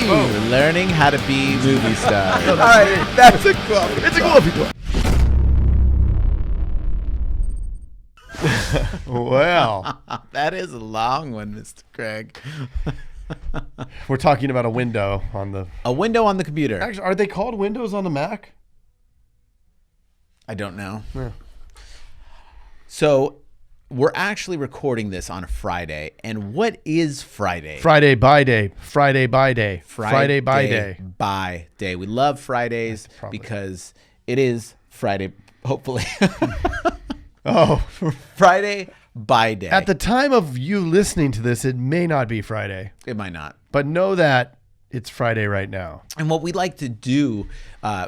Learning how to be movie stars. All right, that's a cool. It's a cool. Well, that is a long one, Mr. Craig. we're talking about a window on the... A window on the computer. Actually, are they called windows on the Mac? I don't know. Yeah. So we're actually recording this on a Friday. And what is Friday? Friday by day. Friday by day. Friday by day. By day. We love Fridays because it is Friday, hopefully. Oh. Friday by day. At the time of you listening to this, it may not be Friday. It might not. But know that it's Friday right now. And what we like to do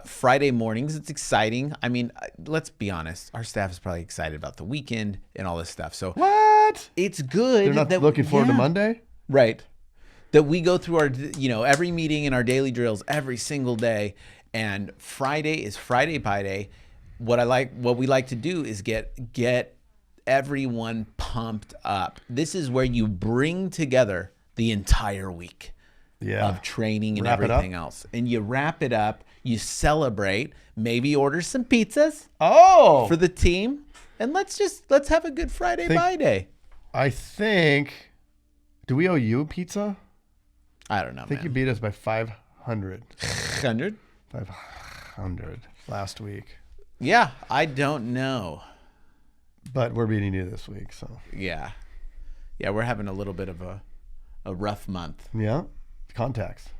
Friday mornings, it's exciting. I mean, let's be honest. Our staff is probably excited about the weekend and all this stuff. So what? It's good. They're not looking forward to Monday? Right. That we go through our, every meeting and our daily drills every single day. And Friday is Friday by day. What we like to do is get everyone pumped up. This is where you bring together the entire week of training and everything else. And you wrap it up, you celebrate, maybe order some pizzas for the team. And let's have a good Friday by day. I think, do we owe you pizza? I don't know, I think you beat us by 500. 500 last week. Yeah, I don't know. But we're beating you this week, so. Yeah, we're having a little bit of a rough month. Yeah, contacts,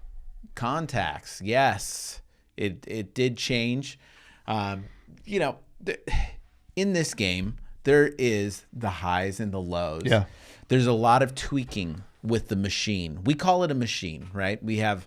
yes. It did change. In this game, there is the highs and the lows. Yeah. There's a lot of tweaking with the machine. We call it a machine, right? We have...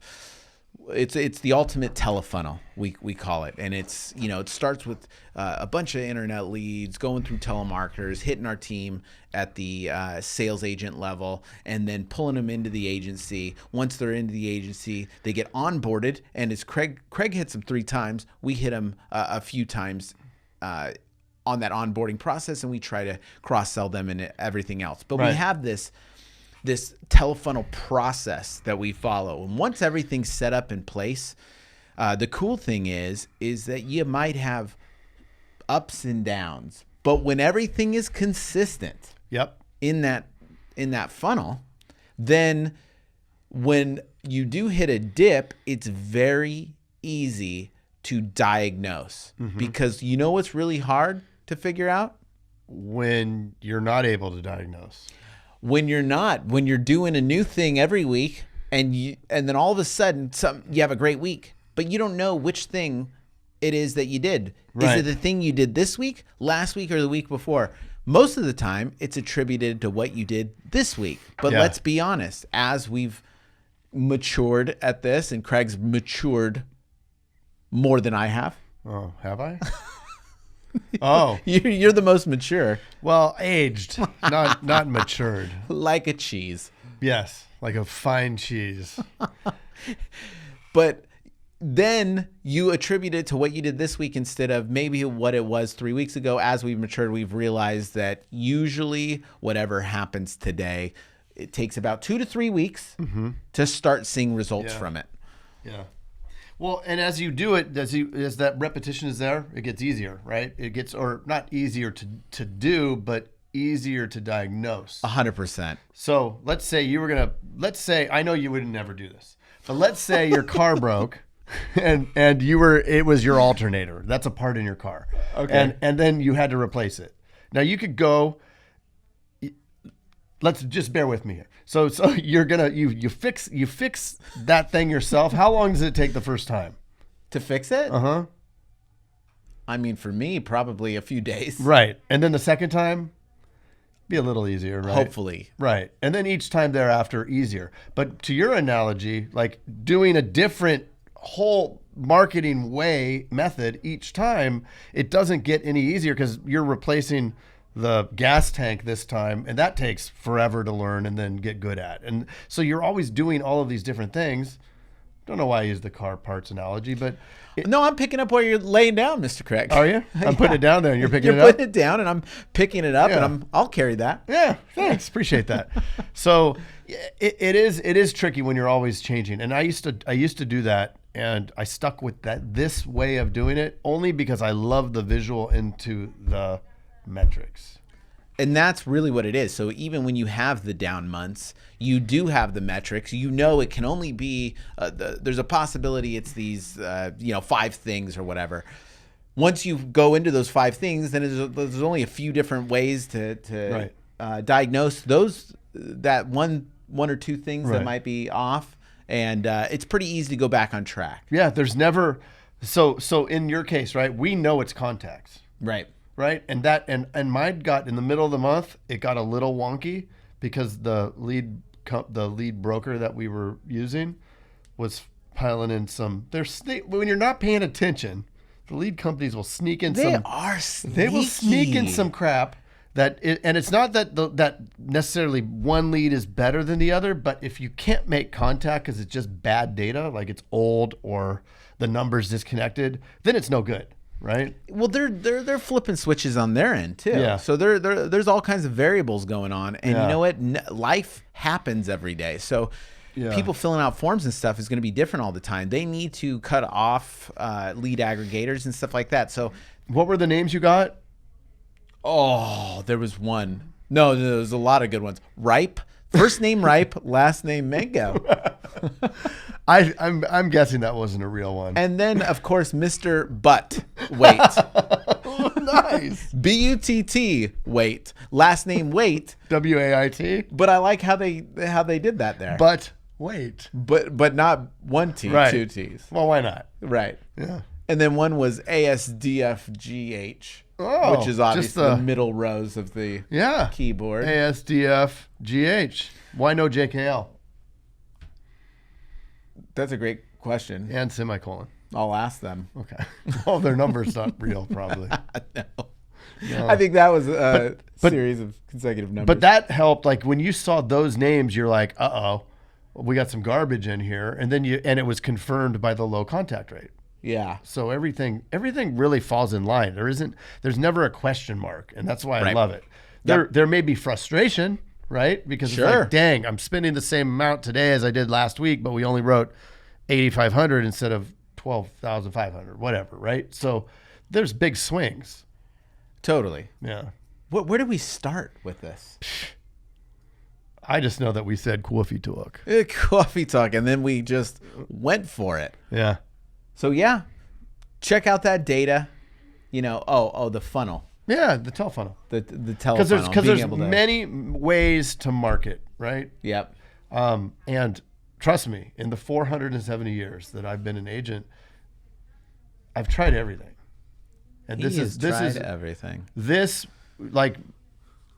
It's the ultimate TeleFunnel, we call it. And it's, it starts with a bunch of internet leads, going through telemarketers, hitting our team at the sales agent level, and then pulling them into the agency. Once they're into the agency, they get onboarded. And as Craig hits them 3 times, we hit them a few times on that onboarding process, and we try to cross-sell them and everything else. But we have this TeleFunnel process that we follow. And once everything's set up in place, the cool thing is that you might have ups and downs, but when everything is consistent in that funnel, then when you do hit a dip, it's very easy to diagnose. Because you know what's really hard to figure out? When you're not able to diagnose. When you're doing a new thing every week, and then all of a sudden you have a great week, but you don't know which thing it is that you did. Is it the thing you did this week, last week, or the week before? Most of the time, it's attributed to what you did this week. But let's be honest, as we've matured at this, and Craig's matured more than I have. Oh, have I? Oh, you're the most mature. Well, aged, not matured. Like a cheese. Yes, like a fine cheese. But then you attribute it to what you did this week instead of maybe what it was 3 weeks ago. As we've matured, we've realized that usually whatever happens today, it takes about 2 to 3 weeks to start seeing results from it. Yeah. Well, and as you do it, as that repetition is there, it gets easier, right? It gets, or not easier to do, but easier to diagnose. 100%. So let's say I know you would never do this, but let's say your car broke and it was your alternator. That's a part in your car. Okay. And then you had to replace it. Now you could go, let's just bear with me here. So you're you fix that thing yourself. How long does it take the first time to fix it? Uh-huh. I mean, for me, probably a few days. Right. And then the second time, be a little easier, right? Hopefully. Right. And then each time thereafter, easier. But to your analogy, like doing a different whole marketing method each time, it doesn't get any easier because you're replacing the gas tank this time, and that takes forever to learn and then get good at. And so you're always doing all of these different things. don't know why I use the car parts analogy, but No, I'm picking up what you're laying down, Mr. Craig. are you? I'm putting it down there, and you're picking You're it up. putting it down, and I'm picking it up, Yeah. and I'll carry that. Yeah, thanks. Appreciate that. So it is tricky when you're always changing. And I used to do that, and I stuck with this way of doing it only because I love the visual into the metrics. And that's really what it is. So even when you have the down months, you do have the metrics. You know it can only be, there's a possibility it's these, 5 things or whatever. Once you go into those 5 things, then there's only a few different ways to diagnose that one or two things that might be off. And it's pretty easy to go back on track. Yeah, there's never, so in your case, right, we know it's contacts. Right. Right. And mine got in the middle of the month, it got a little wonky because the lead broker that we were using was piling in some, when you're not paying attention, the lead companies will sneak in They are sneaky. They will sneak in some crap and it's not that necessarily one lead is better than the other, but if you can't make contact because it's just bad data, like it's old or the number's disconnected, then it's no good. Right. Well, they're flipping switches on their end too. Yeah. So there's all kinds of variables going on, and you know what? Life happens every day. So people filling out forms and stuff is going to be different all the time. They need to cut off lead aggregators and stuff like that. So what were the names you got? Oh, there was one. No, there was a lot of good ones. Ripe. First name Ripe, last name Mango. I'm guessing that wasn't a real one. And then, of course, Mr. Butt Wait. Nice. B-U-T-T Wait. Last name Wait. W-A-I-T. But I like how they did that there. But wait. But not one T, Right. 2 T's. Well, why not? Right. Yeah. And then one was ASDFGH, Oh, which is obviously just the middle rows of the keyboard. ASDFGH. Why no JKL? That's a great question. And semicolon. I'll ask them. Okay. Well, their number's not real, probably. No. I think that was a series of consecutive numbers. But that helped. Like when you saw those names, you're like, uh-oh, we got some garbage in here. And then it was confirmed by the low contact rate. Yeah. So everything really falls in line. There's never a question mark. And that's why I love it. There may be frustration, right? Because it's like, dang, I'm spending the same amount today as I did last week, but we only wrote 8,500 instead of 12,500, whatever, right? So there's big swings. Totally. Yeah. Where do we start with this? I just know that we said coffee talk. Coffee talk, and then we just went for it. Yeah. So yeah, check out that data. The funnel. Yeah, the TeleFunnel. The TeleFunnel. Because there's many ways to market, right? Yep. And trust me, in the 470 years that I've been an agent, I've tried everything. And this is everything.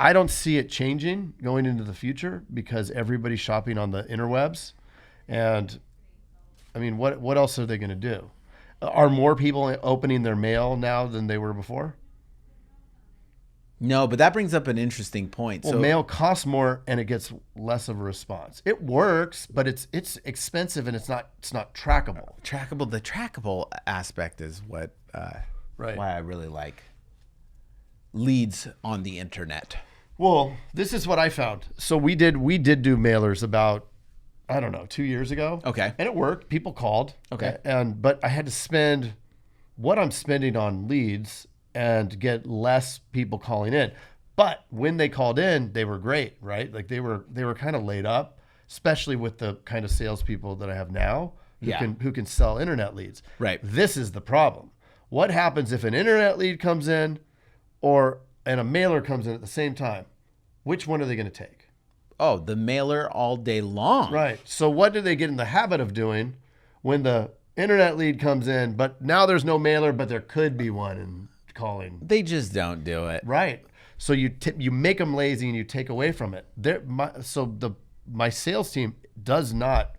I don't see it changing going into the future because everybody's shopping on the interwebs. And I mean, what else are they going to do? Are more people opening their mail now than they were before? No, but that brings up an interesting point. Well, mail costs more and it gets less of a response. It works, but it's expensive and it's not trackable. The trackable aspect is what why I really like leads on the internet. Well, this is what I found. So we did do mailers about, I don't know, 2 years ago. Okay. And it worked. People called. Okay. But I had to spend what I'm spending on leads and get less people calling in. But when they called in, they were great, right? Like they were kind of laid up, especially with the kind of salespeople that I have now who can sell internet leads. Right. This is the problem. What happens if an internet lead comes in and a mailer comes in at the same time? Which one are they going to take? Oh, the mailer all day long. Right. So what do they get in the habit of doing when the internet lead comes in, but now there's no mailer, but there could be one and calling? They just don't do it. Right. So you make them lazy and you take away from it. My sales team does not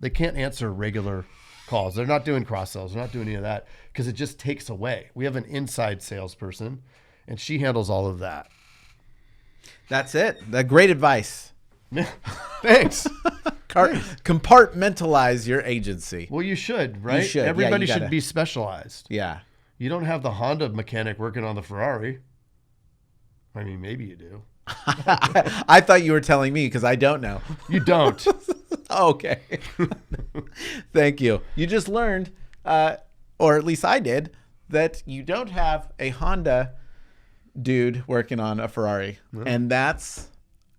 they can't answer regular calls. They're not doing cross sells. They're not doing any of that because it just takes away. We have an inside salesperson and she handles all of that. That's it. Great advice. Thanks. Compartmentalize your agency. Well, you should, right? should. Yeah, Everybody you gotta- should be specialized. Yeah. You don't have the Honda mechanic working on the Ferrari. I mean, maybe you do. I thought you were telling me because I don't know. You don't. Okay. Thank you. You just learned, or at least I did, that you don't have a Honda dude working on a Ferrari. And that's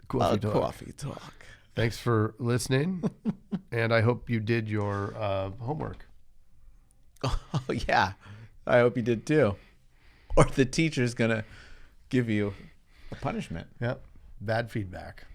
Coffee talk. coffee talk. Thanks for listening. And I hope you did your homework. Oh, yeah. I hope you did too. Or the teacher's going to give you a punishment. Yep. Bad feedback.